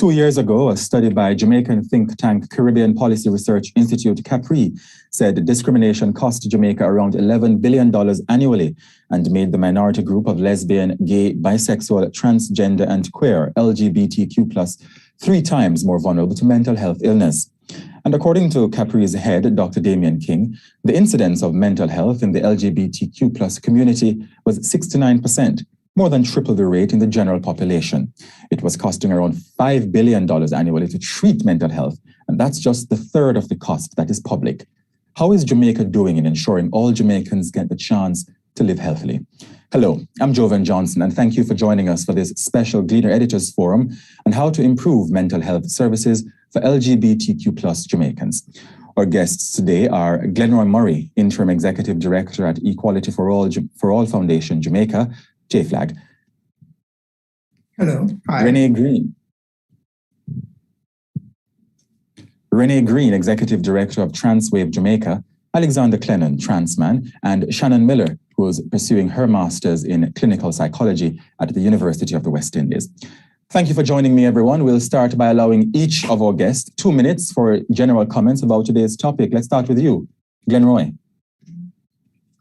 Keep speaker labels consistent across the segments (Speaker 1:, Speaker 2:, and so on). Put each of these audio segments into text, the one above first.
Speaker 1: 2 years ago, a study by Jamaican think tank Caribbean Policy Research Institute, CAPRI, said discrimination cost Jamaica around $11 billion annually and made the minority group of lesbian, gay, bisexual, transgender, and queer LGBTQ+ 3 times more vulnerable to mental health illness. And according to CAPRI's head, Dr. Damian King, the incidence of mental health in the LGBTQ+ community was 69%. More than triple the rate in the general population. It was costing around $5 billion annually to treat mental health, and that's just the third of the cost that is public. How is Jamaica doing in ensuring all Jamaicans get the chance to live healthily? Hello, I'm Jovan Johnson, and thank you for joining us for this special Gleaner Editors Forum on how to improve mental health services for LGBTQ+ Jamaicans. Our guests today are Glenroy Murray, Interim Executive Director at Equality for All Foundation Jamaica, JFLAG.
Speaker 2: Hello. Hi.
Speaker 1: Renee Green, Executive Director of Transwave Jamaica, Alexander Clennon, trans man, and Shannon Miller, who is pursuing her master's in clinical psychology at the University of the West Indies. Thank you for joining me, everyone. We'll start by allowing each of our guests 2 minutes for general comments about today's topic. Let's start with you, Glenroy.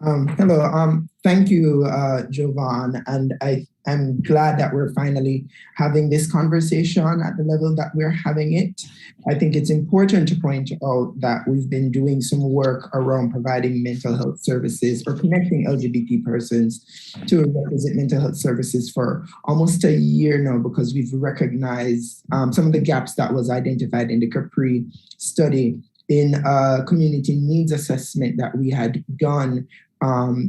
Speaker 2: Hello. Thank you, Jovan. And I'm glad that we're finally having this conversation at the level that we're having it. I think it's important to point out that we've been doing some work around providing mental health services or connecting LGBT persons to requisite mental health services for almost a year now, because we've recognized some of the gaps that was identified in the Capri study in a community needs assessment that we had done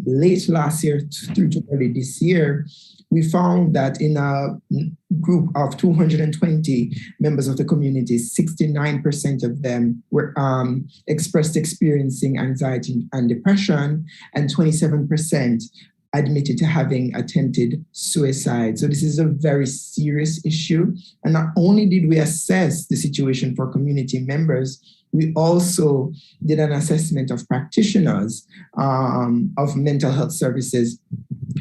Speaker 2: late last year through to early this year. We found that in a group of 220 members of the community, 69% of them were expressed experiencing anxiety and depression, and 27% admitted to having attempted suicide. So this is a very serious issue. And not only did we assess the situation for community members, we also did an assessment of practitioners of mental health services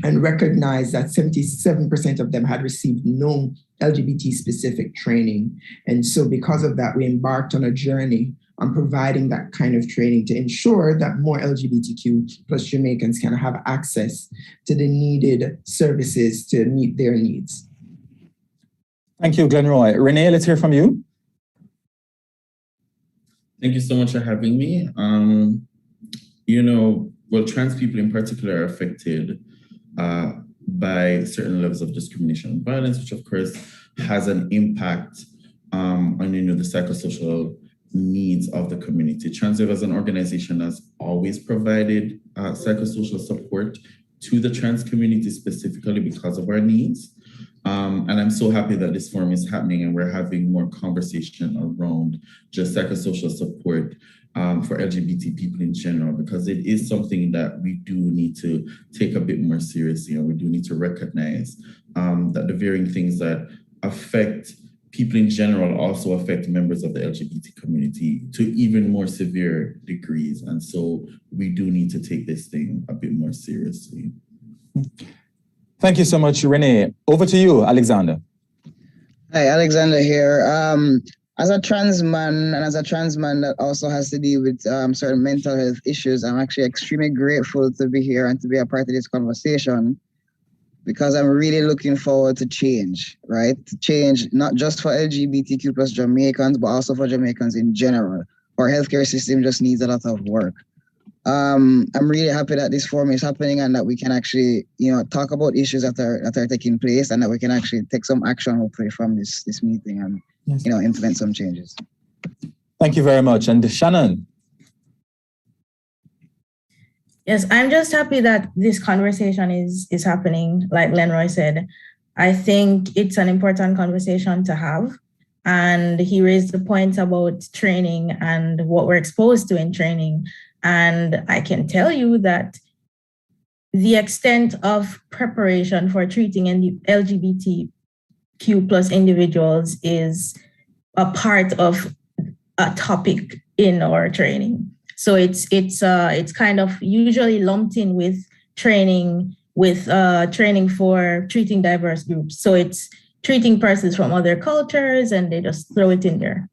Speaker 2: and recognized that 77% of them had received no LGBT-specific training. And so because of that, we embarked on a journey on providing that kind of training to ensure that more LGBTQ plus Jamaicans can have access to the needed services to meet their needs.
Speaker 1: Thank you, Glenroy. Renee, let's hear from you.
Speaker 3: Thank you so much for having me. Trans people in particular are affected by certain levels of discrimination and violence, which of course has an impact on the psychosocial needs of the community. Transwave as an organization has always provided psychosocial support to the trans community specifically because of our needs. And I'm so happy that this forum is happening and we're having more conversation around just psychosocial support for LGBT people in general, because it is something that we do need to take a bit more seriously, and we do need to recognize that the varying things that affect people in general also affect members of the LGBT community to even more severe degrees. And so we do need to take this thing a bit more seriously.
Speaker 1: Thank you so much, Renee. Over to you, Alexander.
Speaker 4: Hi, Alexander here. As a trans man and as a trans man that also has to deal with certain mental health issues, I'm actually extremely grateful to be here and to be a part of this conversation, because I'm really looking forward to change, right? To change not just for LGBTQ plus Jamaicans, but also for Jamaicans in general. Our healthcare system just needs a lot of work. I'm really happy that this forum is happening and that we can actually, talk about issues that are taking place, and that we can actually take some action, hopefully, from this meeting and, yes, implement some changes.
Speaker 1: Thank you very much. And Shannon.
Speaker 5: Yes, I'm just happy that this conversation is happening. Like Glenroy said, I think it's an important conversation to have. And he raised the point about training and what we're exposed to in training. And I can tell you that the extent of preparation for treating LGBTQ plus individuals is a part of a topic in our training. So it's kind of usually lumped in with training for treating diverse groups. So it's treating persons from other cultures, and they just throw it in there,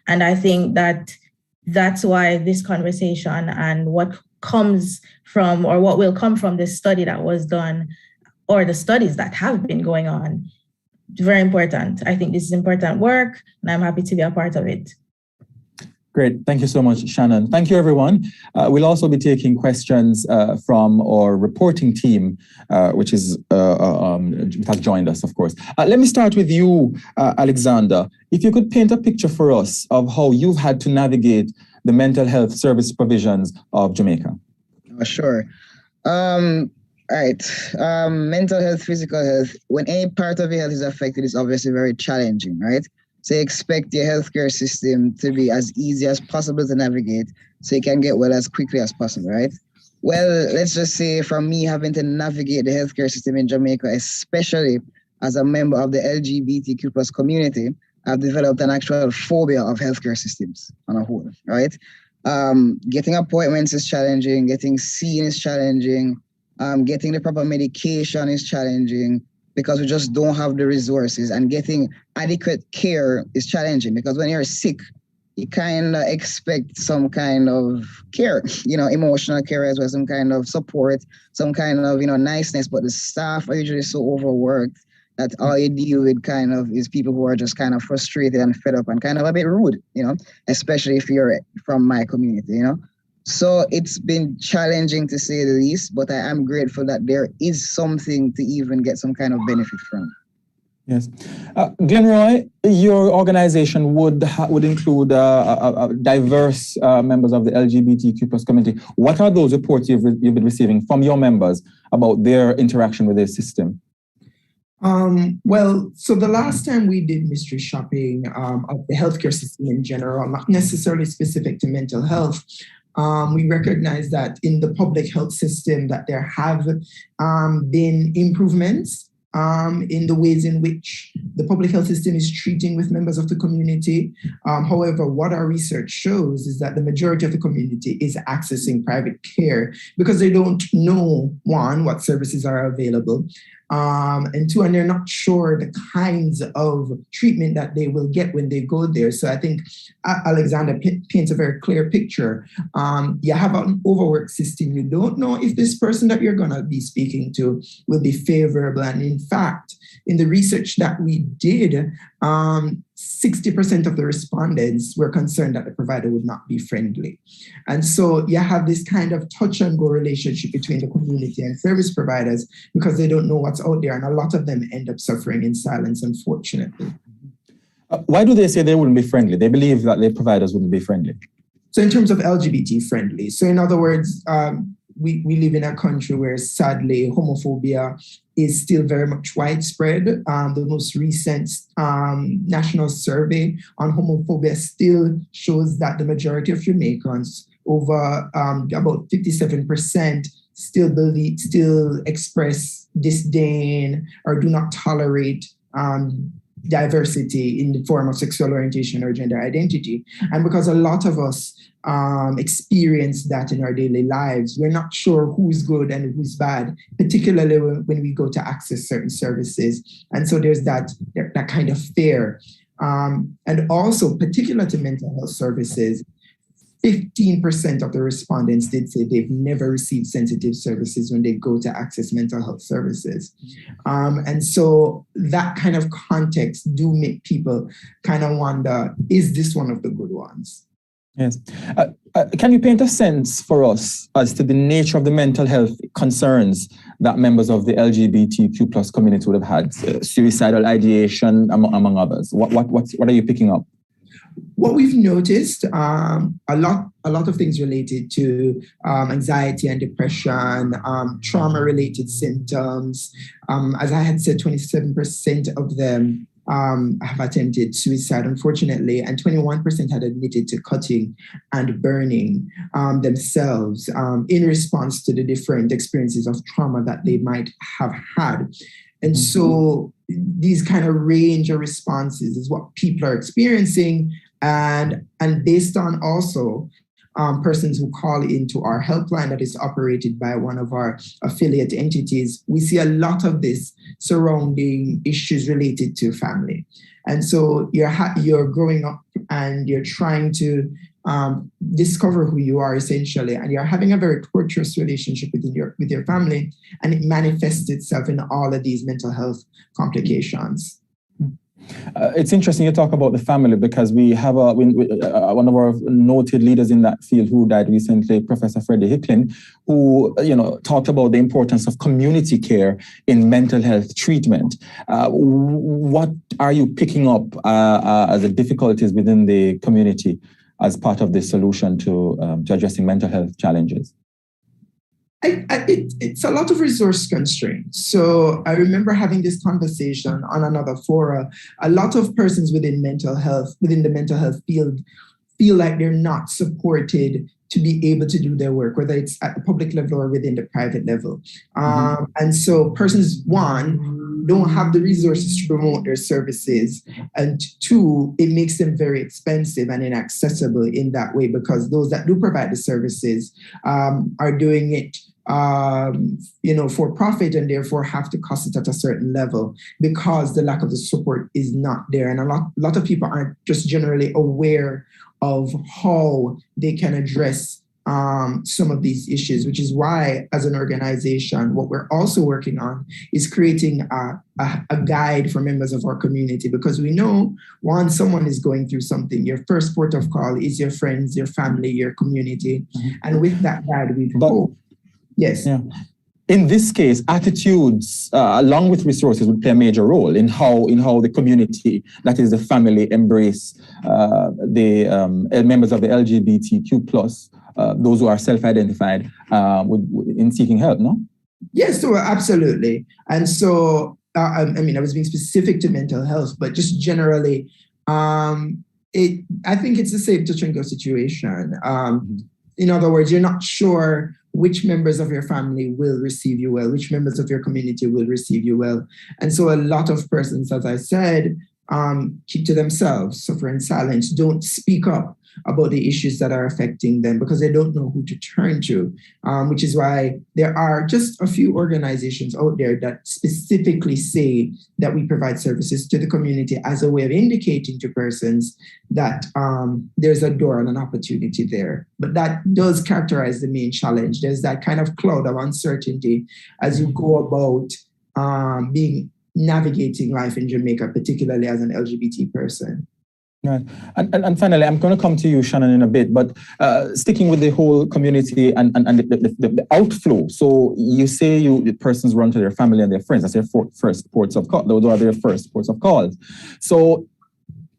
Speaker 5: And I think that's why this conversation and what comes from, or what will come from this study that was done, or the studies that have been going on, very important. I think this is important work, and I'm happy to be a part of it.
Speaker 1: Great. Thank you so much, Shannon. Thank you, everyone. We'll also be taking questions from our reporting team, which has joined us, of course. Let me start with you, Alexander. If you could paint a picture for us of how you've had to navigate the mental health service provisions of Jamaica.
Speaker 4: Sure. All right. Mental health, physical health, when any part of your health is affected, it's obviously very challenging, right? So you expect your healthcare system to be as easy as possible to navigate so you can get well as quickly as possible, right? Well, let's just say from me having to navigate the healthcare system in Jamaica, especially as a member of the LGBTQ plus community, I've developed an actual phobia of healthcare systems on a whole, right? Getting appointments is challenging, getting seen is challenging, getting the proper medication is challenging, because we just don't have the resources, and getting adequate care is challenging because when you're sick, you kind of expect some kind of care, emotional care as well, some kind of support, some kind of, niceness, but the staff are usually so overworked that all you deal with kind of is people who are just kind of frustrated and fed up and kind of a bit rude, especially if you're from my community, So it's been challenging to say the least, but I am grateful that there is something to even get some kind of benefit from.
Speaker 1: Yes. Glenroy, your organization would include diverse members of the LGBTQ plus community. What are those reports you've been receiving from your members about their interaction with this system?
Speaker 2: So the last time we did mystery shopping of the healthcare system in general, not necessarily specific to mental health, we recognize that in the public health system that there have been improvements in the ways in which the public health system is treating with members of the community. However, what our research shows is that the majority of the community is accessing private care because they don't know, one, what services are available, and two, and they're not sure the kinds of treatment that they will get when they go there. So I think Alexander paints a very clear picture. You have an overworked system. You don't know if this person that you're going to be speaking to will be favorable. And in fact, in the research that we did, 60% of the respondents were concerned that the provider would not be friendly. And so you have this kind of touch and go relationship between the community and service providers because they don't know what's out there. And a lot of them end up suffering in silence, unfortunately.
Speaker 1: Why do they say they wouldn't be friendly? They believe that their providers wouldn't be friendly.
Speaker 2: So in terms of LGBT friendly. So in other words, we live in a country where sadly homophobia is still very much widespread. The most recent national survey on homophobia still shows that the majority of Jamaicans, over about 57%, still express disdain or do not tolerate diversity in the form of sexual orientation or gender identity. And because a lot of us experience that in our daily lives, we're not sure who's good and who's bad, particularly when we go to access certain services. And so there's that kind of fear. And also, particular to mental health services, 15% of the respondents did say they've never received sensitive services when they go to access mental health services. And so that kind of context do make people kind of wonder, is this one of the good ones?
Speaker 1: Yes. Can you paint a sense for us as to the nature of the mental health concerns that members of the LGBTQ plus community would have had? Suicidal ideation, among others. What are you picking up?
Speaker 2: What we've noticed, a lot of things related to anxiety and depression, trauma-related symptoms. As I had said, 27% of them have attempted suicide, unfortunately, and 21% had admitted to cutting and burning themselves in response to the different experiences of trauma that they might have had. And so these kind of range of responses is what people are experiencing. And based on also persons who call into our helpline that is operated by one of our affiliate entities, we see a lot of this surrounding issues related to family. And so you're growing up and you're trying to discover who you are essentially, and you're having a very torturous relationship with your family, and it manifests itself in all of these mental health complications.
Speaker 1: It's interesting you talk about the family, because we have one of our noted leaders in that field who died recently, Professor Freddie Hicklin, who talked about the importance of community care in mental health treatment. What are you picking up as the difficulties within the community as part of the solution to addressing mental health challenges?
Speaker 2: It's a lot of resource constraints. So I remember having this conversation on another forum. A lot of persons within the mental health field feel like they're not supported to be able to do their work, whether it's at the public level or within the private level. And so persons, one, don't have the resources to promote their services. And two, it makes them very expensive and inaccessible in that way, because those that do provide the services are doing it for profit, and therefore have to cost it at a certain level because the lack of the support is not there. And a lot of people aren't just generally aware of how they can address some of these issues, which is why, as an organization, what we're also working on is creating a guide for members of our community, because we know once someone is going through something, your first port of call is your friends, your family, your community. And with that guide, we hope. Yes. Yeah.
Speaker 1: In this case, attitudes, along with resources, would play a major role in how the community, that is the family, embrace the members of the LGBTQ plus, those who are self-identified, in seeking help. No.
Speaker 2: Yes, so absolutely. And so, I was being specific to mental health, but just generally, I think it's a safe touch and go situation. In other words, you're not sure which members of your family will receive you well, which members of your community will receive you well. And so a lot of persons, as I said, keep to themselves, suffer in silence, don't speak up about the issues that are affecting them because they don't know who to turn to, which is why there are just a few organizations out there that specifically say that we provide services to the community as a way of indicating to persons that there's a door and an opportunity there. But that does characterize the main challenge. There's that kind of cloud of uncertainty as you go about navigating life in Jamaica, particularly as an LGBT person.
Speaker 1: Right. And finally, I'm going to come to you, Shannon, in a bit, but sticking with the whole community and the outflow. So you say the persons run to their family and their friends. That's their first ports of call. Those are their first ports of call. So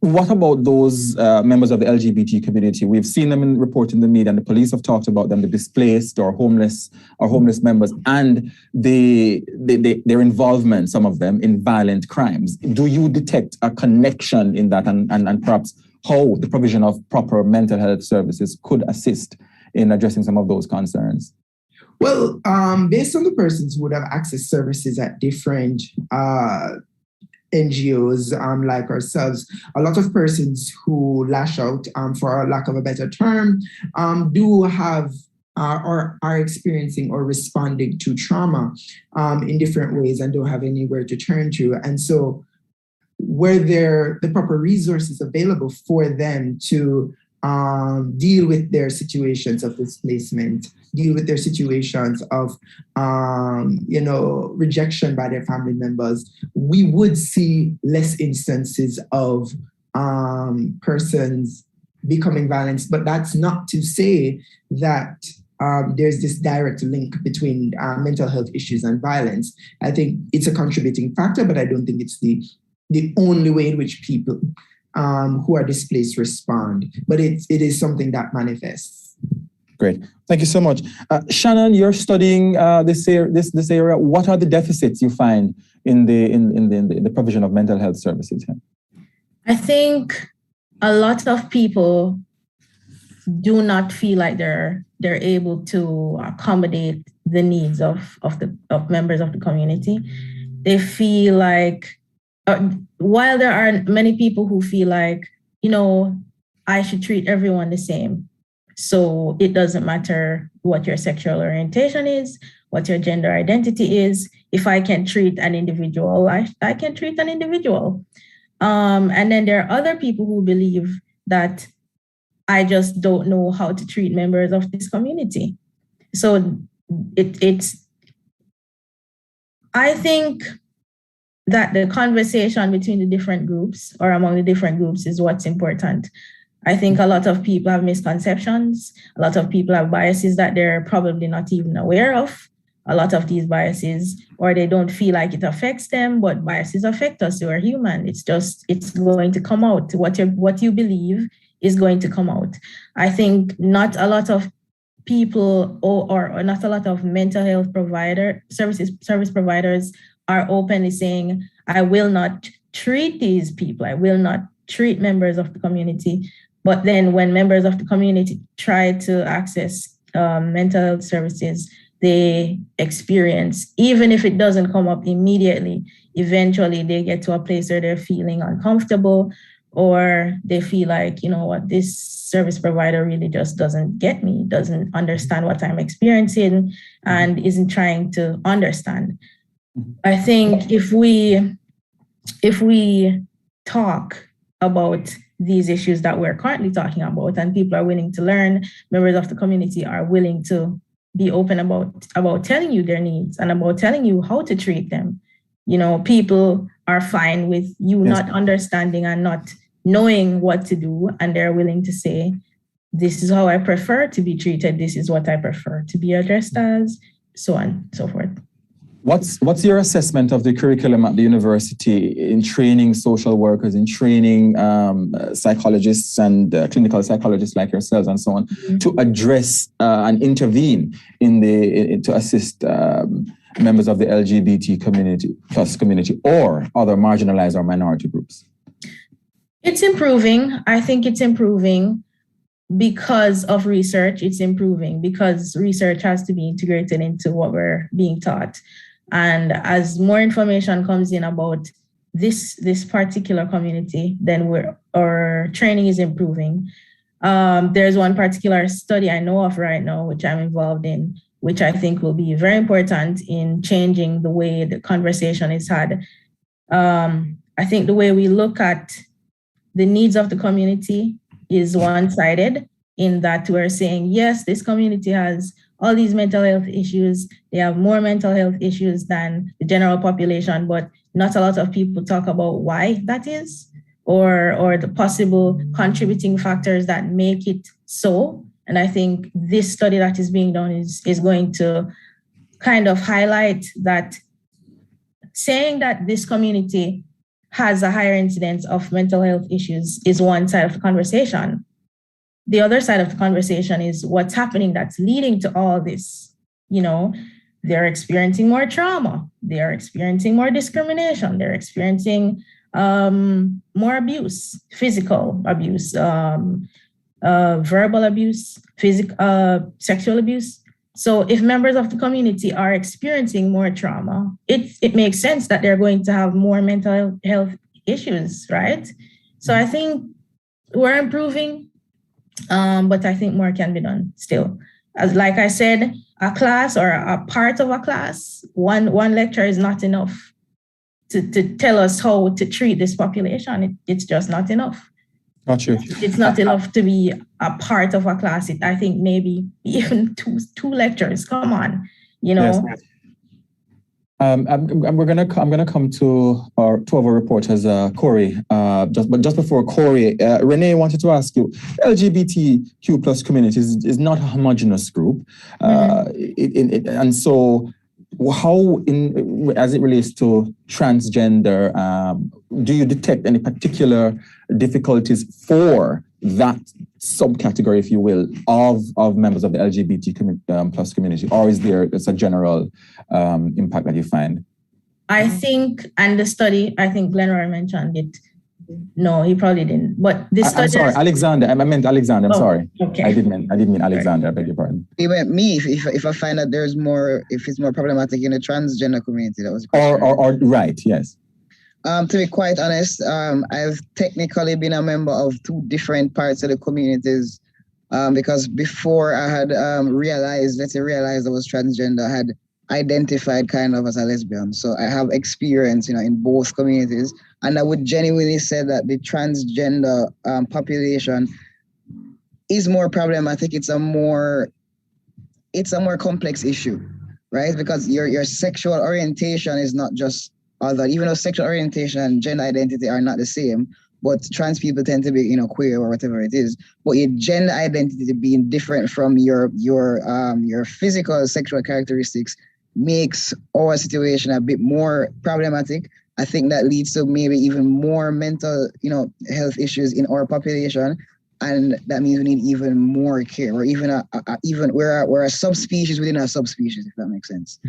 Speaker 1: what about those members of the LGBT community? We've seen them reported in the media, and the police have talked about them, the displaced or homeless members, and their involvement, some of them, in violent crimes. Do you detect a connection in that, and perhaps how the provision of proper mental health services could assist in addressing some of those concerns?
Speaker 2: Well, based on the persons who would have access services at different NGOs like ourselves, a lot of persons who lash out, for lack of a better term, do have or are experiencing or responding to trauma in different ways and don't have anywhere to turn to. And so were there the proper resources available for them to deal with their situations of displacement, deal with their situations of, rejection by their family members, we would see less instances of persons becoming violent. But that's not to say that there's this direct link between mental health issues and violence. I think it's a contributing factor, but I don't think it's the only way in which people who are displaced respond, but it is something that manifests.
Speaker 1: Great, thank you so much, Shannon. You're studying this area. What are the deficits you find in the provision of mental health services here?
Speaker 5: I think a lot of people do not feel like they're able to accommodate the needs of members of the community. They feel like, while there are many people who feel like, I should treat everyone the same. So it doesn't matter what your sexual orientation is, what your gender identity is. If I can treat an individual, I can treat an individual. And then there are other people who believe that I just don't know how to treat members of this community. So I think that the conversation between the different groups or among the different groups is what's important. I think a lot of people have misconceptions. A lot of people have biases that they're probably not even aware of. A lot of these biases, or they don't feel like it affects them, but biases affect us. We're human. It's going to come out. What you believe is going to come out. I think not a lot of people or not a lot of mental health service providers are openly saying, I will not treat these people. I will not treat members of the community. But then when members of the community try to access mental health services, they experience, even if it doesn't come up immediately, eventually they get to a place where they're feeling uncomfortable, or they feel like, you know what, this service provider really just doesn't get me, doesn't understand what I'm experiencing, and isn't trying to understand. I think if we talk about these issues that we're currently talking about, and people are willing to learn, members of the community are willing to be open about telling you their needs and about telling you how to treat them. You know, people are fine with you not understanding and not knowing what to do, and they're willing to say, this is how I prefer to be treated, this is what I prefer to be addressed as, so on and so forth.
Speaker 1: What's your assessment of the curriculum at the university in training social workers, in training psychologists and clinical psychologists like yourselves and so on, to address and intervene to assist members of the LGBT community or other marginalized or minority groups?
Speaker 5: It's improving. I think it's improving because of research. It's improving because research has to be integrated into what we're being taught. And as more information comes in about this particular community, then our training is improving. There's one particular study I know of right now, which I'm involved in, which I think will be very important in changing the way the conversation is had. I think the way we look at the needs of the community is one-sided, in that we're saying, yes, this community has all these mental health issues. They have more mental health issues than the general population, but not a lot of people talk about why that is, or the possible contributing factors that make it so. And I think this study that is being done is going to kind of highlight that, saying that this community has a higher incidence of mental health issues is one side of the conversation. The other side of the conversation is what's happening that's leading to all this. You know, they're experiencing more trauma, they're experiencing more discrimination, they're experiencing more abuse, physical abuse, verbal abuse, sexual abuse. So if members of the community are experiencing more trauma, it makes sense that they're going to have more mental health issues, right? So I think we're improving. But I think more can be done still. As like I said, a class or a part of a class, one lecture is not enough to tell us how to treat this population. It's just not enough.
Speaker 1: Got you.
Speaker 5: It's not enough to be a part of a class. I think maybe even two lectures. Come on, you know. Yes.
Speaker 1: I'm gonna come to two of our reporters, Corey. Just before Corey, Renee wanted to ask you: LGBTQ plus community is not a homogeneous group, and so how, as it relates to transgender, do you detect any particular difficulties for that subcategory, if you will, of members of the LGBT plus community, or is there a general impact that you find?
Speaker 5: I think, and the study, I think Glenroy mentioned it. No, he probably didn't. But this study.
Speaker 1: I'm sorry, Alexander. I meant Alexander. I'm sorry.
Speaker 5: Okay.
Speaker 1: I didn't mean Alexander. I beg your pardon.
Speaker 4: He meant me. If I find that there's more, if it's more problematic in the transgender community, that was.
Speaker 1: Or right, yes.
Speaker 4: To be quite honest, I've technically been a member of two different parts of the communities because before I had realized I was transgender, I had identified kind of as a lesbian. So I have experience, in both communities. And I would genuinely say that the transgender population is more problematic. It's a more complex issue, right? Because your sexual orientation is not just all that. Even though sexual orientation and gender identity are not the same, but trans people tend to be, queer or whatever it is. But your gender identity being different from your physical sexual characteristics makes our situation a bit more problematic. I think that leads to maybe even more mental, health issues in our population. And that means we need even more care, or even we're a subspecies within a subspecies, if that makes sense.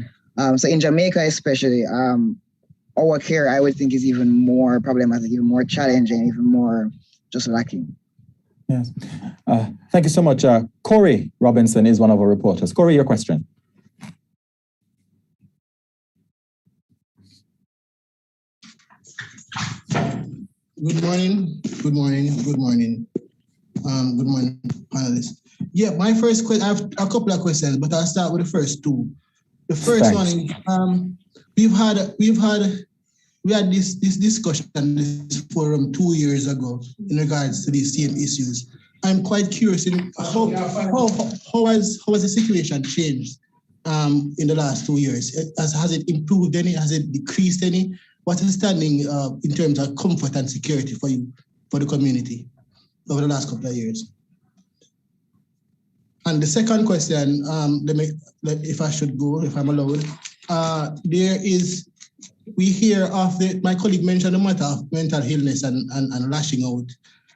Speaker 4: So in Jamaica, especially, our care, I would think, is even more problematic, even more challenging, even more just lacking.
Speaker 1: Yes. Thank you so much. Corey Robinson is one of our reporters. Corey, your question.
Speaker 6: Good morning, panelists. Yeah, my first question, I have a couple of questions, but I'll start with the first two. The first one is, we had this discussion, this forum 2 years ago in regards to these same issues. I'm quite curious in how has the situation changed in the last 2 years? Has it improved any? Has it decreased any? What is standing in terms of comfort and security for you, for the community over the last couple of years? And the second question, if I should go, if I'm allowed, we hear of my colleague mentioned the matter of mental illness and lashing out.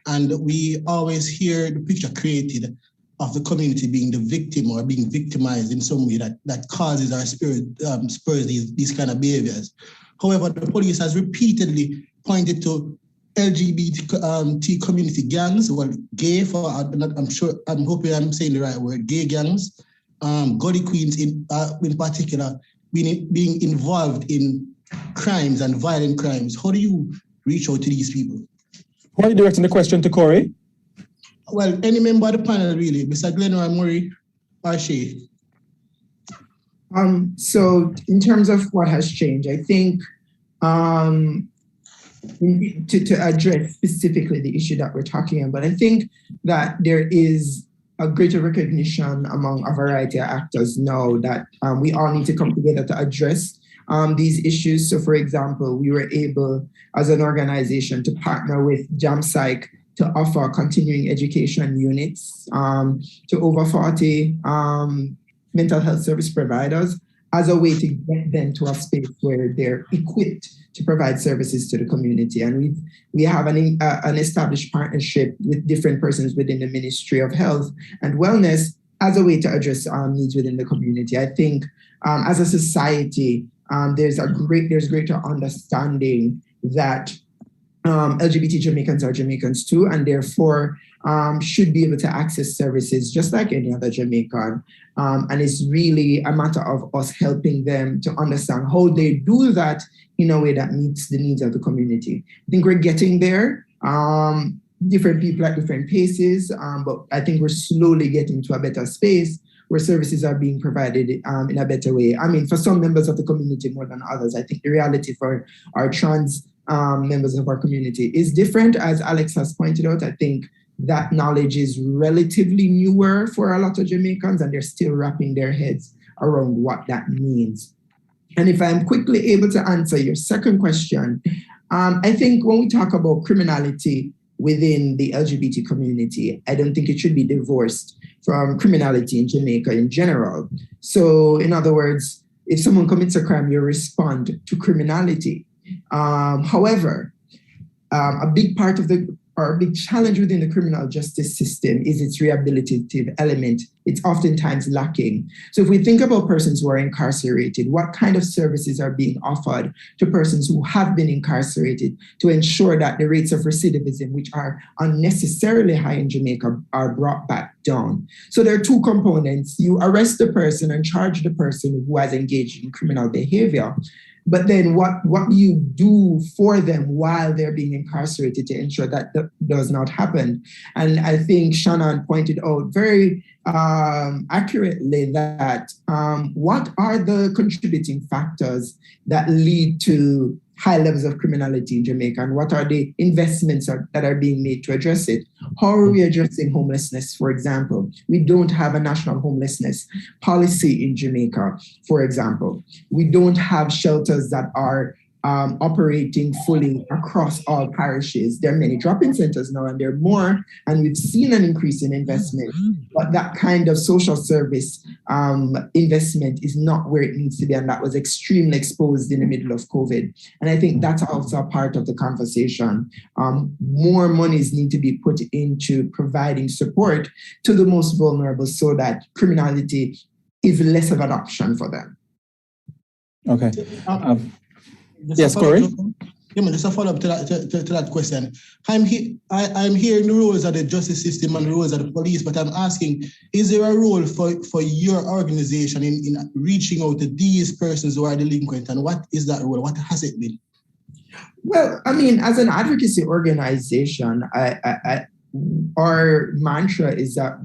Speaker 6: And we always hear the picture created of the community being the victim or being victimized in some way that causes or spurs these kind of behaviors. However, the police has repeatedly pointed to LGBT community gangs, gay I'm hoping I'm saying the right word, gay gangs, Gully Queens in particular, being involved in crimes and violent crimes. How do you reach out to these people?
Speaker 1: Who are you directing the question to, Corey?
Speaker 6: Well, any member of the panel, really, Mr. Gleaner, Murray, or Shay.
Speaker 2: So in terms of what has changed, I think to address specifically the issue that we're talking about, I think that there is a greater recognition among a variety of actors now that we all need to come together to address these issues. So for example, we were able as an organization to partner with JamPsych to offer continuing education units to over 40 mental health service providers as a way to get them to a space where they're equipped to provide services to the community. And we have an established partnership with different persons within the Ministry of Health and Wellness as a way to address needs within the community. I think as a society, there's greater understanding that LGBT Jamaicans are Jamaicans too, and therefore should be able to access services just like any other Jamaican. And it's really a matter of us helping them to understand how they do that in a way that meets the needs of the community. I think we're getting there. Different people at different paces, but I think we're slowly getting to a better space where services are being provided in a better way. I mean, for some members of the community more than others. I think the reality for our trans members of our community is different. As Alex has pointed out, I think that knowledge is relatively newer for a lot of Jamaicans, and they're still wrapping their heads around what that means. And if I'm quickly able to answer your second question, I think when we talk about criminality within the LGBT community, I don't think it should be divorced from criminality in Jamaica in general. So in other words, if someone commits a crime, you respond to criminality. However, a big part of a big challenge within the criminal justice system is its rehabilitative element. It's oftentimes lacking. So if we think about persons who are incarcerated, what kind of services are being offered to persons who have been incarcerated to ensure that the rates of recidivism, which are unnecessarily high in Jamaica, are brought back down? So there are two components. You arrest the person and charge the person who has engaged in criminal behavior. But then what do you do for them while they're being incarcerated to ensure that does not happen. And I think Shannon pointed out very accurately that what are the contributing factors that lead to high levels of criminality in Jamaica, and what are the investments that are being made to address it? How are we addressing homelessness, for example? We don't have a national homelessness policy in Jamaica, for example. We don't have shelters that are operating fully across all parishes. There are many drop-in centers now, and there are more, and we've seen an increase in investment, but that kind of social service investment is not where it needs to be, and that was extremely exposed in the middle of COVID. And I think that's also a part of the conversation. More monies need to be put into providing support to the most vulnerable so that criminality is less of an option for them.
Speaker 1: Okay. Yes, Corey?
Speaker 6: Just a follow-up to that question. I'm hearing the roles of the justice system and the roles of the police, but I'm asking, is there a role for your organization in reaching out to these persons who are delinquent, and what is that role? What has it been?
Speaker 2: Well, I mean, as an advocacy organization, our mantra is that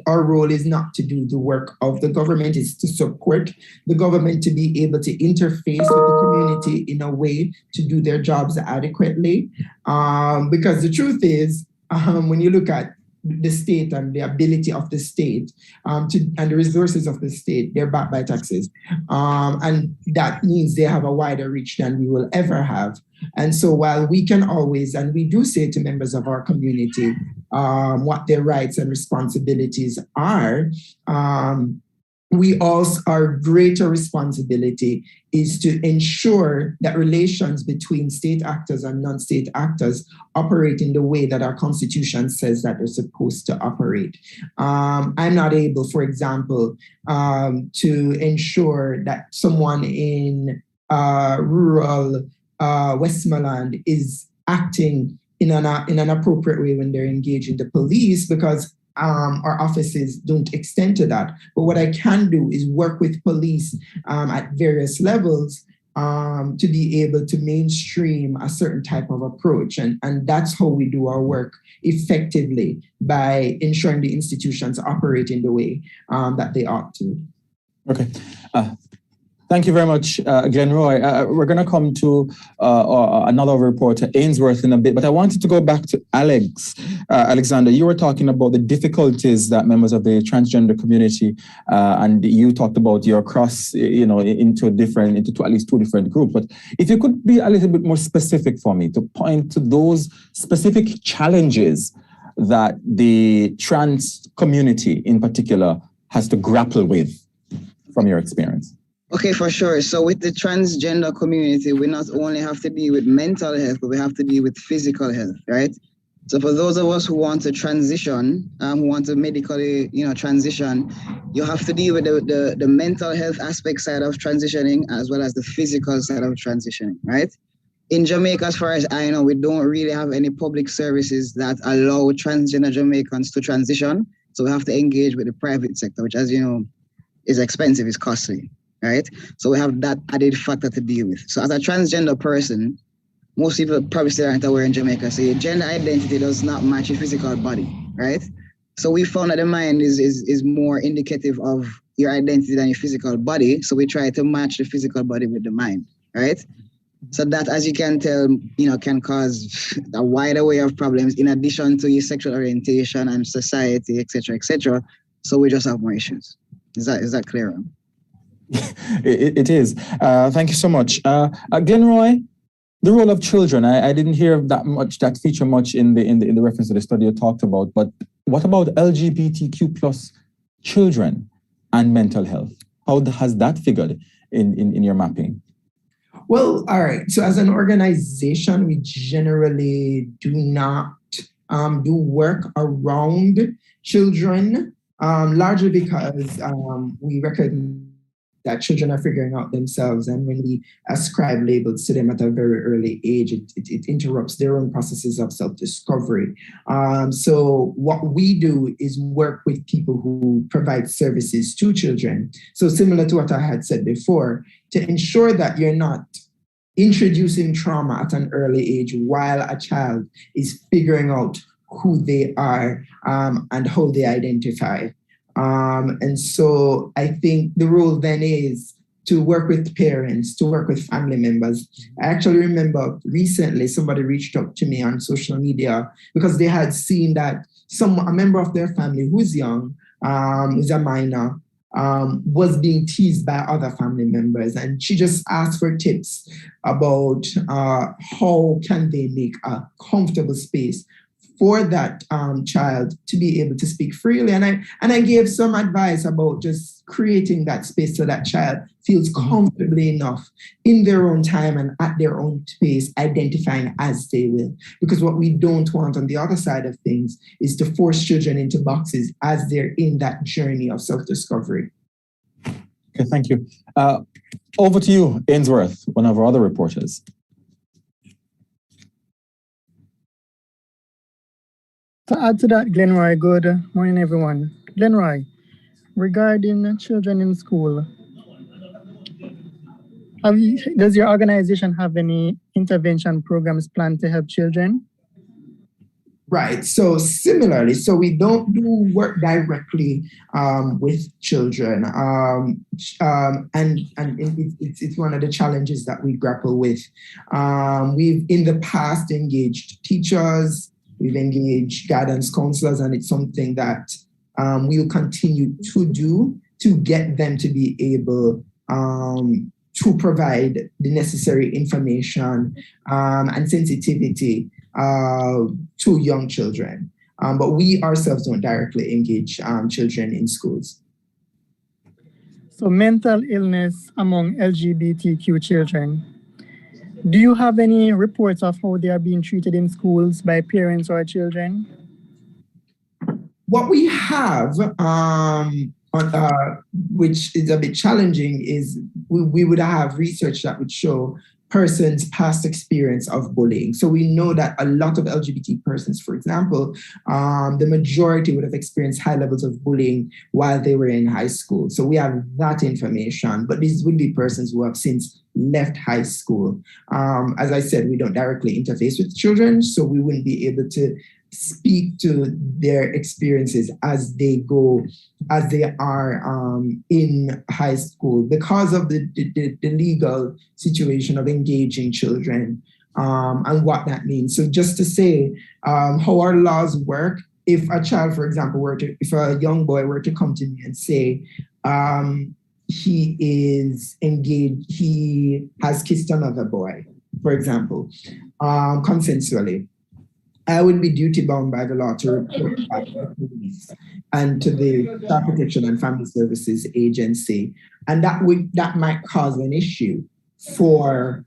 Speaker 2: our role is not to do the work of the government, it's to support the government to be able to interface with the community in a way to do their jobs adequately. Because the truth is, when you look at the state and the ability of the state and the resources of the state, they're backed by taxes. And that means they have a wider reach than we will ever have. And so while we can always, and we do say to members of our community what their rights and responsibilities are, our greater responsibility is to ensure that relations between state actors and non-state actors operate in the way that our Constitution says that they're supposed to operate. I'm not able, for example, to ensure that someone in rural Westmoreland is acting in an appropriate way when they're engaging the police, because our offices don't extend to that. But what I can do is work with police at various levels to be able to mainstream a certain type of approach. And that's how we do our work effectively, by ensuring the institutions operate in the way that they ought to.
Speaker 1: Okay. Thank you very much, Glenroy. We're going to come to another reporter, Ainsworth, in a bit, but I wanted to go back to Alexander. You were talking about the difficulties that members of the transgender community, and you talked about your cross, into at least two different groups. But if you could be a little bit more specific for me, to point to those specific challenges that the trans community in particular has to grapple with from your experience.
Speaker 4: Okay, for sure. So with the transgender community, we not only have to deal with mental health, but we have to deal with physical health, right? So for those of us who want to transition, who want to medically, transition, you have to deal with the mental health aspect side of transitioning, as well as the physical side of transitioning, right? In Jamaica, as far as I know, we don't really have any public services that allow transgender Jamaicans to transition. So we have to engage with the private sector, which, as you know, is expensive, is costly. Right? So we have that added factor to deal with. So as a transgender person, most people probably still aren't aware in Jamaica, so your gender identity does not match your physical body, right? So we found that the mind is more indicative of your identity than your physical body. So we try to match the physical body with the mind, right? So that, as you can tell, can cause a wide array of problems in addition to your sexual orientation and society, etc., etc. So we just have more issues. Is that clearer?
Speaker 1: It is. Thank you so much. Glenroy, the role of children. I didn't hear that feature much in the reference to the study you talked about. But what about LGBTQ plus children and mental health? How has that figured in your mapping?
Speaker 2: Well, all right. So as an organization, we generally do not do work around children, largely because we recognize that children are figuring out themselves. And when we ascribe labels to them at a very early age, it interrupts their own processes of self-discovery. So what we do is work with people who provide services to children. So similar to what I had said before, to ensure that you're not introducing trauma at an early age while a child is figuring out who they are and how they identify. And so I think the role then is to work with parents, to work with family members. I actually remember recently somebody reached out to me on social media because they had seen that a member of their family who's young, who's a minor, was being teased by other family members. And she just asked for tips about how can they make a comfortable space for that child to be able to speak freely. And I gave some advice about just creating that space so that child feels comfortably enough in their own time and at their own pace, identifying as they will. Because what we don't want on the other side of things is to force children into boxes as they're in that journey of self-discovery.
Speaker 1: Okay, thank you. Over to you, Ainsworth, one of our other reporters.
Speaker 7: To add to that, Glenroy, good morning, everyone. Glenroy, regarding children in school, does your organization have any intervention programs planned to help children?
Speaker 2: Right. So similarly, so we don't do work directly with children, and it's one of the challenges that we grapple with. We've in the past engaged teachers, we've engaged guidance counselors, and it's something that we'll continue to do to get them to be able to provide the necessary information and sensitivity to young children. But we ourselves don't directly engage children in schools.
Speaker 7: So mental illness among LGBTQ children. Do you have any reports of how they are being treated in schools by parents or children?
Speaker 2: What we have, which is a bit challenging, is we would have research that would show persons' past experience of bullying. So we know that a lot of LGBT persons, for example, the majority would have experienced high levels of bullying while they were in high school. So we have that information, but these would be persons who have since left high school. As I said, we don't directly interface with children, so we wouldn't be able to speak to their experiences as they are in high school because of the legal situation of engaging children and what that means. So just to say how our laws work, if a child, for example, if a young boy were to come to me and say he is engaged, he has kissed another boy, for example, consensually, I would be duty bound by the law to report back to the police and to the Child Protection and Family Services Agency. And that might cause an issue for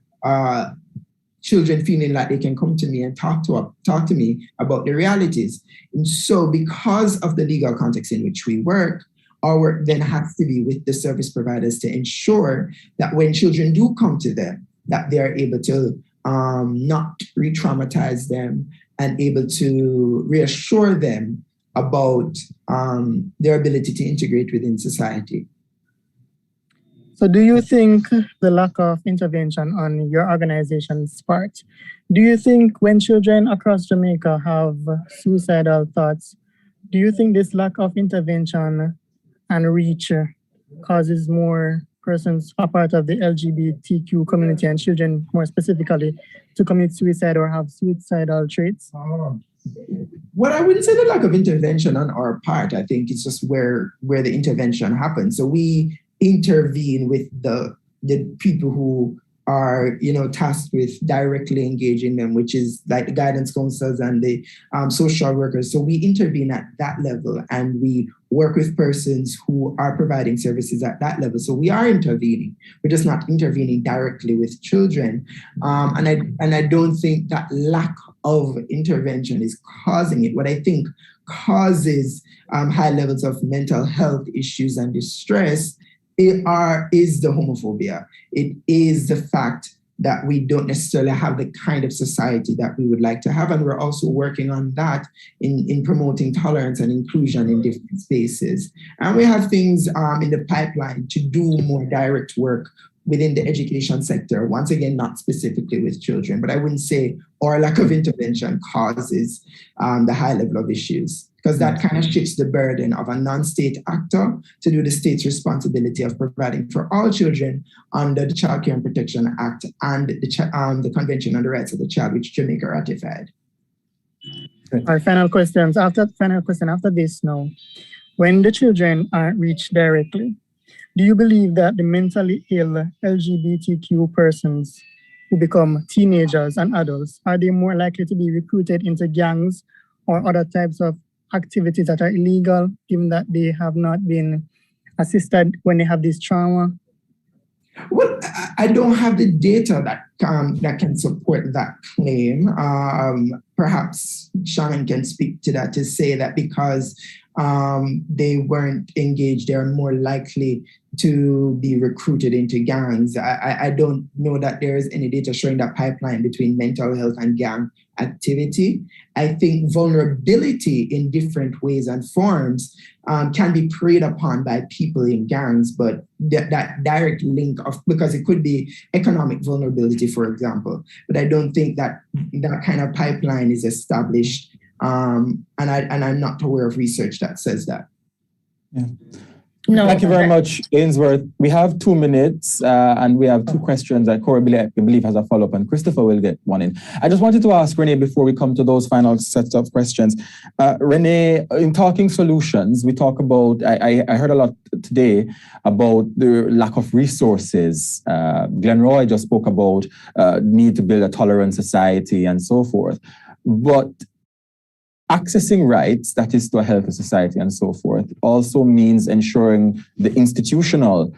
Speaker 2: children feeling like they can come to me and talk to me about the realities. And so because of the legal context in which we work, our work then has to be with the service providers to ensure that when children do come to them, that they are able to not re-traumatize them and able to reassure them about their ability to integrate within society.
Speaker 7: So do you think the lack of intervention on your organization's part, do you think when children across Jamaica have suicidal thoughts, do you think this lack of intervention and reach causes more persons a part of the LGBTQ community and children more specifically to commit suicide or have suicidal traits?
Speaker 2: What I wouldn't say the lack of intervention on our part. I think it's just where the intervention happens. So we intervene with the people who are tasked with directly engaging them, which is like the guidance counselors and the social workers. So we intervene at that level and we work with persons who are providing services at that level. So we are intervening. We're just not intervening directly with children. And I don't think that lack of intervention is causing it. What I think causes high levels of mental health issues and distress is the homophobia. It is the fact that we don't necessarily have the kind of society that we would like to have. And we're also working on that in promoting tolerance and inclusion in different spaces. And we have things in the pipeline to do more direct work within the education sector, once again, not specifically with children, but I wouldn't say our lack of intervention causes the high level of issues, because that kind of shifts the burden of a non-state actor to do the state's responsibility of providing for all children under the Child Care and Protection Act and the Convention on the Rights of the Child, which Jamaica ratified.
Speaker 7: Our final question after this now. When the children aren't reached directly, do you believe that the mentally ill LGBTQ persons who become teenagers and adults, are they more likely to be recruited into gangs or other types of activities that are illegal, given that they have not been assisted when they have this trauma?
Speaker 2: Well, I don't have the data that can support that claim. Perhaps Shannon can speak to that, to say that because they weren't engaged, they're more likely to be recruited into gangs. I don't know that there is any data showing that pipeline between mental health and gang activity. I think vulnerability in different ways and forms can be preyed upon by people in gangs, but that direct link of, because it could be economic vulnerability, for example, but I don't think that that kind of pipeline is established. And I'm not aware of research that says that.
Speaker 1: Yeah.
Speaker 5: No,
Speaker 1: thank you very much, Ainsworth. We have 2 minutes and we have 2 questions that Corey, I believe, has a follow-up, and Christopher will get one in. I just wanted to ask Renee before we come to those final sets of questions. Renee, in Talking Solutions, we talk about, I heard a lot today about the lack of resources. Glenroy just spoke about need to build a tolerant society and so forth. But accessing rights, that is to a healthy society and so forth, also means ensuring the institutional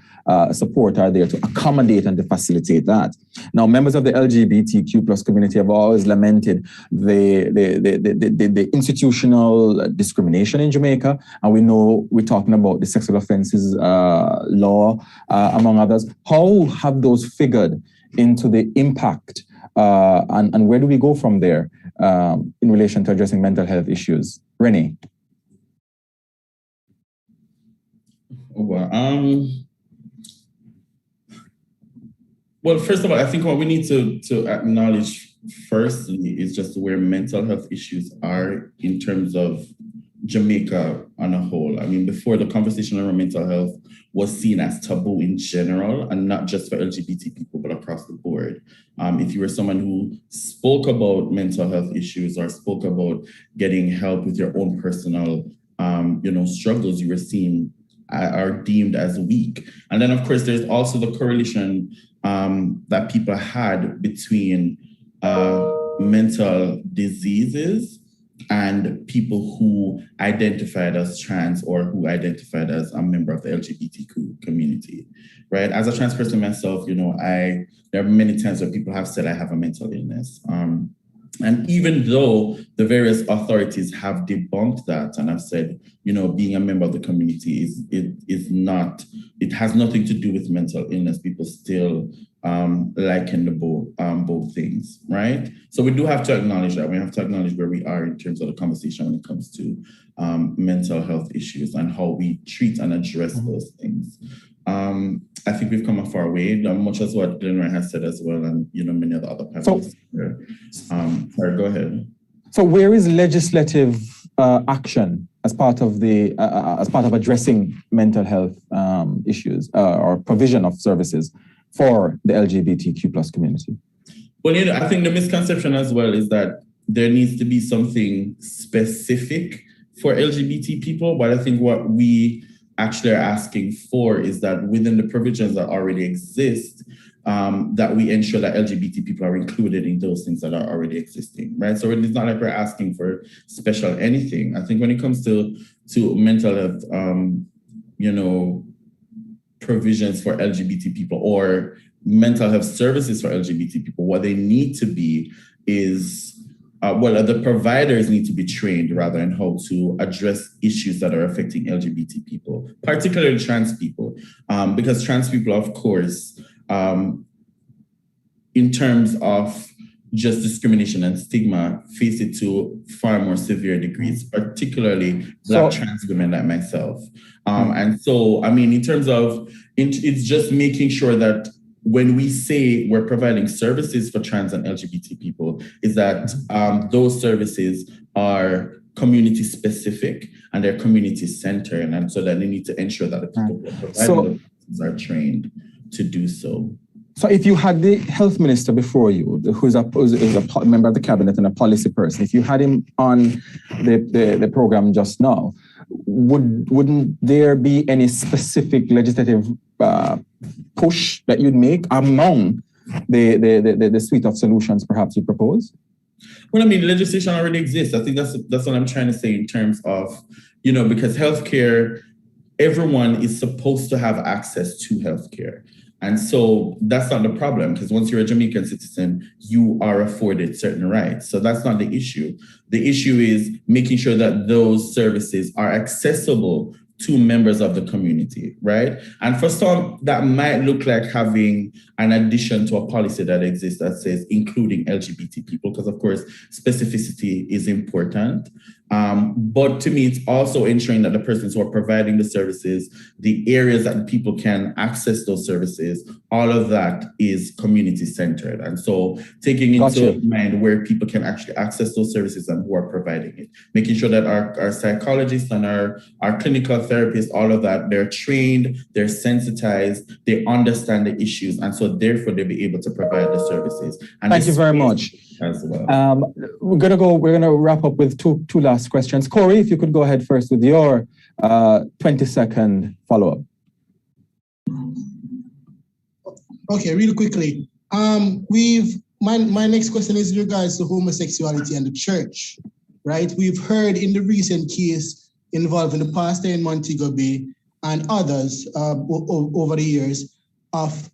Speaker 1: support are there to accommodate and to facilitate that. Now, members of the LGBTQ plus community have always lamented the institutional discrimination in Jamaica, and we know we're talking about the sexual offences law, among others. How have those figured into the impact and where do we go from there in relation to addressing mental health issues? Renee?
Speaker 3: Well, first of all, I think what we need to acknowledge firstly is just where mental health issues are in terms of Jamaica on a whole. I mean, before, the conversation around mental health was seen as taboo in general, and not just for LGBT people, but across the board. If you were someone who spoke about mental health issues or spoke about getting help with your own personal, struggles, you were seen are deemed as weak. And then, of course, there's also the correlation that people had between mental diseases and people who identified as trans or who identified as a member of the LGBTQ community, right? As a trans person myself, there are many times where people have said I have a mental illness. And even though the various authorities have debunked that and have said, being a member of the community it has nothing to do with mental illness, people still liken both things, right? So we do have to acknowledge that. We have to acknowledge where we are in terms of the conversation when it comes to mental health issues and how we treat and address those things. I think we've come a far way, much as what Glenroy has said as well, and many of the other panelists. Sorry, go ahead.
Speaker 1: So, where is legislative action as part of addressing mental health issues or provision of services for the LGBTQ plus community?
Speaker 3: Well, I think the misconception as well is that there needs to be something specific for LGBT people, but I think what we actually are asking for is that within the provisions that already exist, that we ensure that LGBT people are included in those things that are already existing, right? So it's not like we're asking for special anything. I think when it comes to mental health, provisions for LGBT people or mental health services for LGBT people, what they need to be is the providers need to be trained rather in how to address issues that are affecting LGBT people, particularly trans people, because trans people, of course, in terms of just discrimination and stigma, face it to far more severe degrees, particularly Black trans women like myself. And so, I mean, in terms of, it's just making sure that when we say we're providing services for trans and LGBT people, is that those services are community specific and they're community centered, and so that they need to ensure that the people who are providing those are trained to do so.
Speaker 1: So if you had the health minister before you, who's a member of the cabinet and a policy person, if you had him on the program just now, wouldn't there be any specific legislative push that you'd make among the suite of solutions perhaps you propose?
Speaker 3: Well, I mean, legislation already exists. I think that's what I'm trying to say in terms of, because healthcare, everyone is supposed to have access to healthcare. And so that's not the problem, because once you're a Jamaican citizen, you are afforded certain rights. So that's not the issue. The issue is making sure that those services are accessible to members of the community, right? And for some, that might look like having an addition to a policy that exists that says including LGBT people, because of course, specificity is important. But to me, it's also ensuring that the persons who are providing the services, the areas that people can access those services, all of that is community centered. And so taking into mind where people can actually access those services and who are providing it, making sure that our psychologists and our clinical therapists, all of that, they're trained, they're sensitized, they understand the issues. And so therefore they'll be able to provide the services. And
Speaker 1: thank you very much.
Speaker 3: As well.
Speaker 1: We're gonna wrap up with two last questions. Corey, if you could go ahead first with your 20-second follow-up.
Speaker 6: Okay, really quickly. My next question is in regards to homosexuality and the church, right? We've heard in the recent case involving the pastor in Montego Bay and others over the years of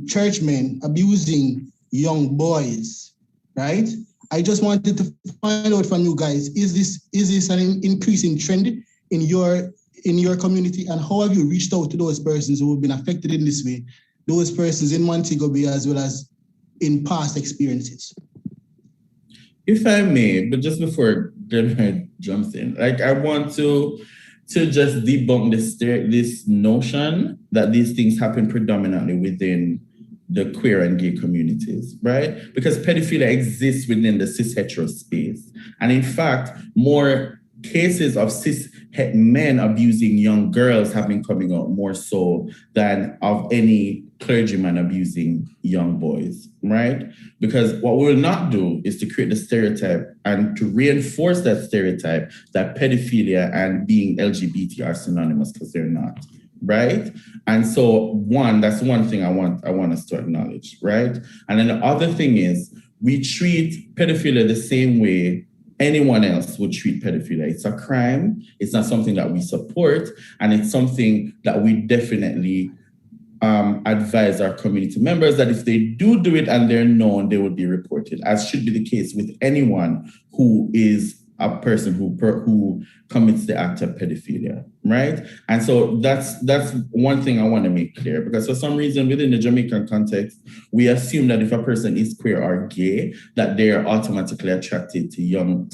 Speaker 6: churchmen abusing young boys, right? I just wanted to find out from you guys, is this an increasing trend in your community, and how have you reached out to those persons who have been affected in this way, those persons in Montego Bay as well as in past experiences?
Speaker 3: If I may, but just before Glenn jumps in, I want to just debunk this notion that these things happen predominantly within the queer and gay communities, right? Because pedophilia exists within the cis hetero space. And in fact, more cases of cis het men abusing young girls have been coming out more so than of any clergyman abusing young boys, right? Because what we will not do is to create the stereotype and to reinforce that stereotype that pedophilia and being LGBT are synonymous, because they're not. Right? And so that's one thing I want us to acknowledge, right? And then the other thing is we treat pedophilia the same way anyone else would treat pedophilia. It's a crime. It's not something that we support, and it's something that we definitely advise our community members that if they do it and they're known, they will be reported, as should be the case with anyone who is a person who commits the act of pedophilia, right? And so that's one thing I want to make clear, because for some reason within the Jamaican context, we assume that if a person is queer or gay, that they are automatically attracted to young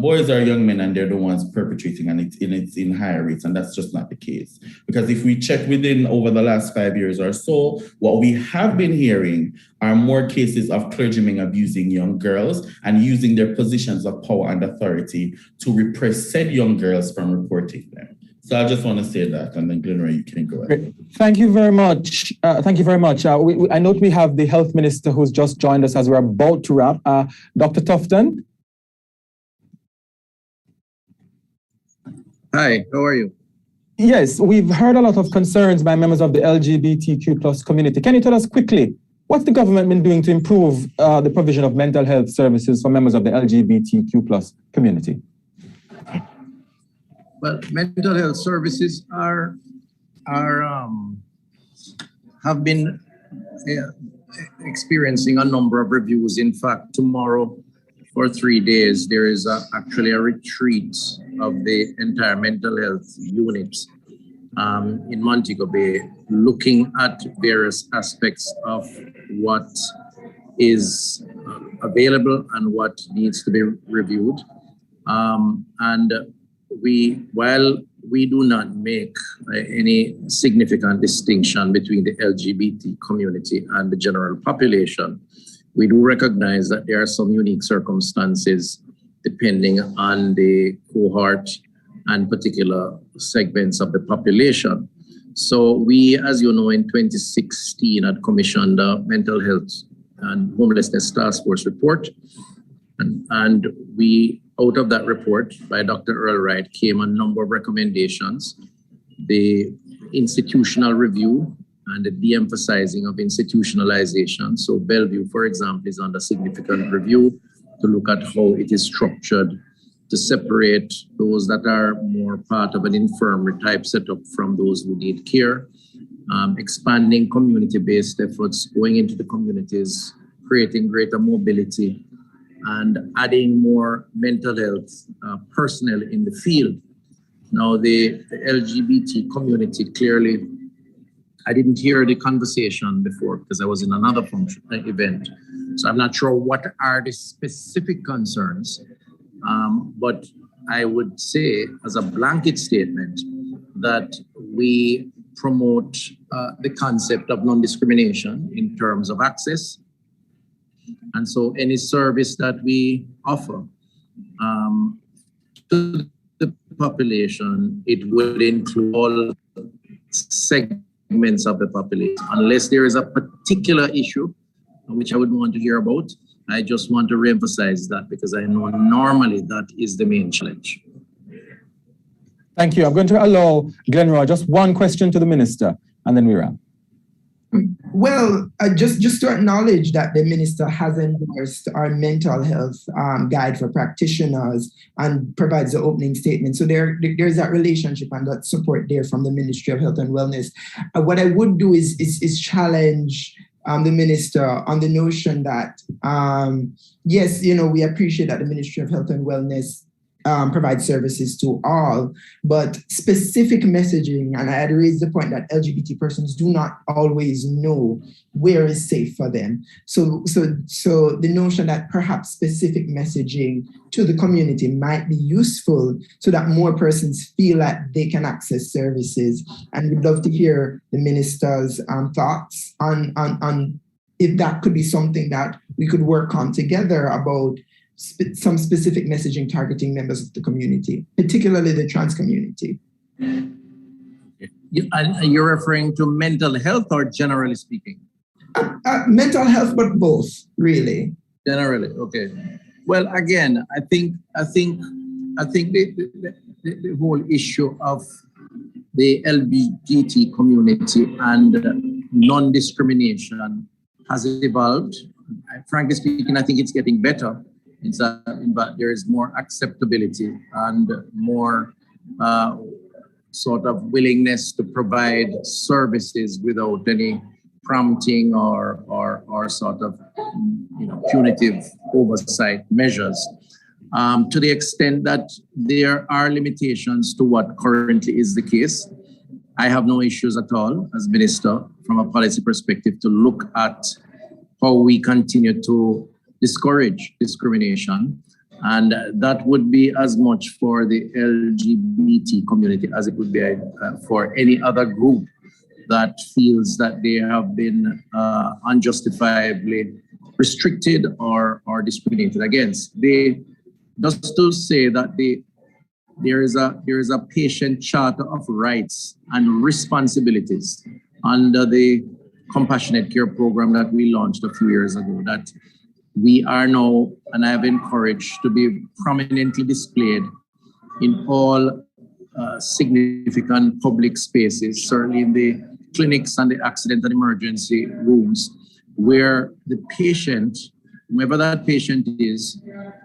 Speaker 3: boys or young men, and they're the ones perpetrating, and it's in higher rates, and that's just not the case. Because if we check within over the last 5 years or so, what we have been hearing are more cases of clergymen abusing young girls and using their positions of power and authority to repress said young girls from reporting them. So I just want to say that, and then Gleaner, you can go ahead.
Speaker 1: Thank you very much. I note we have the health minister who's just joined us as we're about to wrap. Dr. Tufton.
Speaker 8: Hi, how are you?
Speaker 1: Yes, we've heard a lot of concerns by members of the LGBTQ plus community. Can you tell us quickly, what's the government been doing to improve the provision of mental health services for members of the LGBTQ plus community?
Speaker 8: Well, mental health services have been experiencing a number of reviews. In fact, tomorrow for 3 days, there is actually a retreat of the entire mental health units in Montego Bay, looking at various aspects of what is available and what needs to be reviewed. And while we do not make any significant distinction between the LGBT community and the general population, we do recognize that there are some unique circumstances depending on the cohort and particular segments of the population. So we, as you know, in 2016 had commissioned a mental health and homelessness task force report. And we, out of that report by Dr. Earl Wright, came a number of recommendations. The institutional review and the de-emphasizing of institutionalization. So Bellevue, for example, is under significant review to look at how it is structured to separate those that are more part of an infirmary type setup from those who need care, expanding community-based efforts, going into the communities, creating greater mobility, and adding more mental health personnel in the field. Now, the LGBT community, clearly, I didn't hear the conversation before because I was in another event. So I'm not sure what are the specific concerns, but I would say as a blanket statement that we promote the concept of non-discrimination in terms of access. And so any service that we offer to the population, it would include all segments of the population, unless there is a particular issue which I wouldn't want to hear about. I just want to reemphasize that because I know normally that is the main challenge.
Speaker 1: Thank you. I'm going to allow Glenroy just one question to the minister, and then we wrap.
Speaker 2: Well, just to acknowledge that the minister has endorsed our mental health guide for practitioners and provides the opening statement. So there's that relationship and that support there from the Ministry of Health and Wellness. What I would do is challenge the minister on the notion that, yes, we appreciate that the Ministry of Health and Wellness provide services to all, but specific messaging, and I had raised the point that LGBT persons do not always know where is safe for them. So the notion that perhaps specific messaging to the community might be useful so that more persons feel that they can access services. And we'd love to hear the minister's thoughts on if that could be something that we could work on together about some specific messaging targeting members of the community, particularly the trans community.
Speaker 8: And you're referring to mental health or generally speaking?
Speaker 2: Mental health, but both, really.
Speaker 8: Generally, okay. Well, again, I think the whole issue of the LGBT community and non-discrimination has evolved. Frankly speaking, I think it's getting better. But there is more acceptability and more sort of willingness to provide services without any prompting or sort of punitive oversight measures. To the extent that there are limitations to what currently is the case, I have no issues at all as minister from a policy perspective to look at how we continue to discourage discrimination. And that would be as much for the LGBT community as it would be for any other group that feels that they have been unjustifiably restricted or discriminated against. Just to say that there is a patient charter of rights and responsibilities under the compassionate care program that we launched a few years ago that we are now, and I have encouraged to be prominently displayed in all significant public spaces, certainly in the clinics and the accident and emergency rooms, where the patient, whoever that patient is,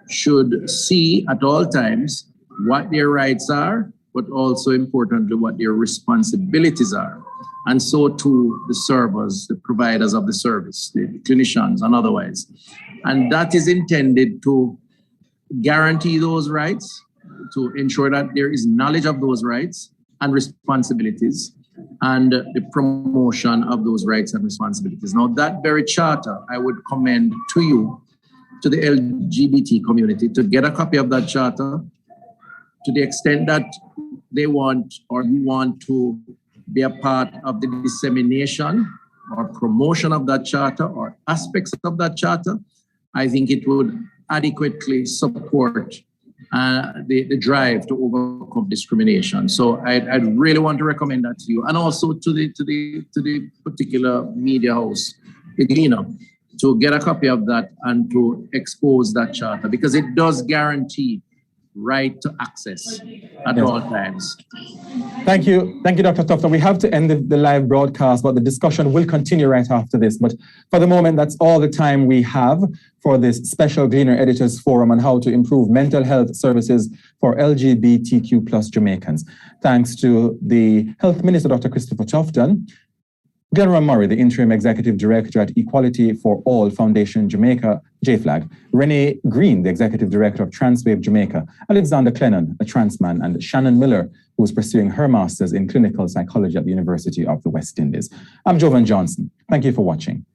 Speaker 8: should see at all times what their rights are, but also importantly, what their responsibilities are. And so too the servers, the providers of the service, the clinicians and otherwise. And that is intended to guarantee those rights, to ensure that there is knowledge of those rights and responsibilities and the promotion of those rights and responsibilities. Now, that very charter, I would commend to you, to the LGBT community, to get a copy of that charter to the extent that they want or you want to be a part of the dissemination or promotion of that charter or aspects of that charter, I think it would adequately support the drive to overcome discrimination. So I'd really want to recommend that to you, and also to the particular media house, the Gleaner, to get a copy of that and to expose that charter, because it does guarantee right to access at all times.
Speaker 1: Thank you, Dr. Tufton. We have to end the live broadcast, but the discussion will continue right after this. But for the moment, that's all the time we have for this special Gleaner Editors Forum on how to improve mental health services for LGBTQ plus Jamaicans. Thanks to the Health Minister, Dr. Christopher Tufton, Glenroy Murray, the Interim Executive Director at Equality for All Foundation Jamaica, JFLAG, Renee Green, the Executive Director of Transwave Jamaica, Alexander Clennon, a trans man, and Shannon Miller, who is pursuing her master's in clinical psychology at the University of the West Indies. I'm Jovan Johnson. Thank you for watching.